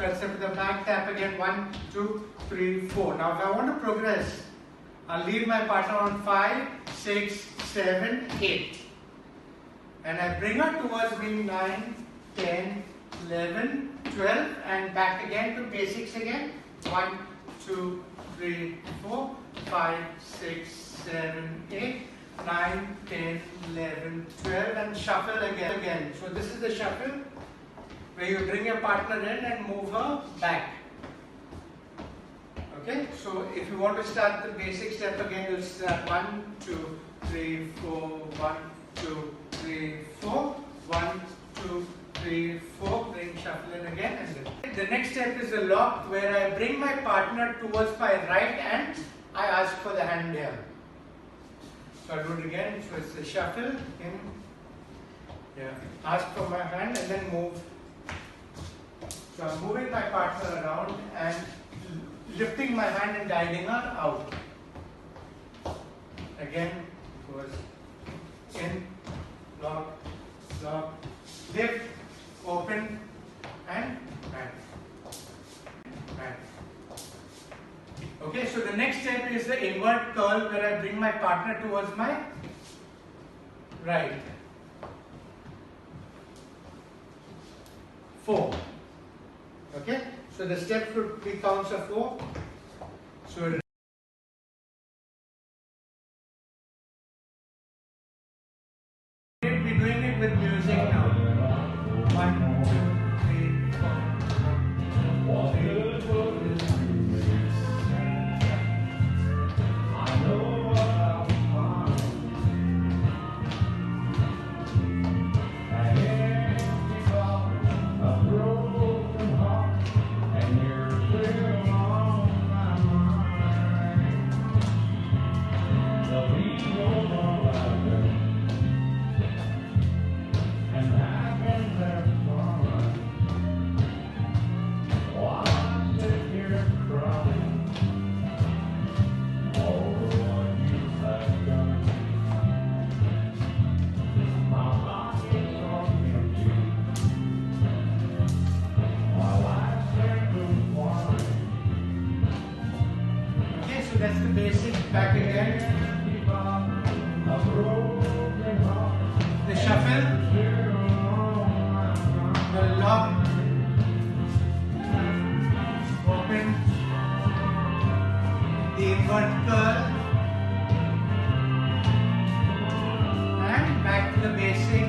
12 step to the back, tap again, 1, 2, 3, 4. Now if I want to progress, I'll lead my partner on 5, 6, 7, 8. And I bring her towards me 9, 10, 11, 12 and back again to basics again. 1, 2, 3, 4, 5, 6, 7, 8, 9, 10, 11, 12 and shuffle again. So this is the shuffle where you bring your partner in and move her back. Okay, so if you want to start the basic step again, you'll start 1, 2, 3, 4, 1, 2, 3, 4, 1, 2, 3, 4, bring shuffle in again and then. The next step is the lock where I bring my partner towards my right and I ask for the hand here. So I'll do it again, so it's the shuffle, in, yeah, ask for my hand and then move. So I'm moving my partner around and lifting my hand and guiding her out. Again, goes in, lock, lock, lift, open and back. Okay, so the next step is the invert curl where I bring my partner towards my right. 4. Okay, so the step should be counts of 4. So we'll be doing it with music now. 1, 2, 3, 4. 1, 2, 3, 4. That's the basic. Back again. The shuffle, the lock, open, the invert curl, and back to the basic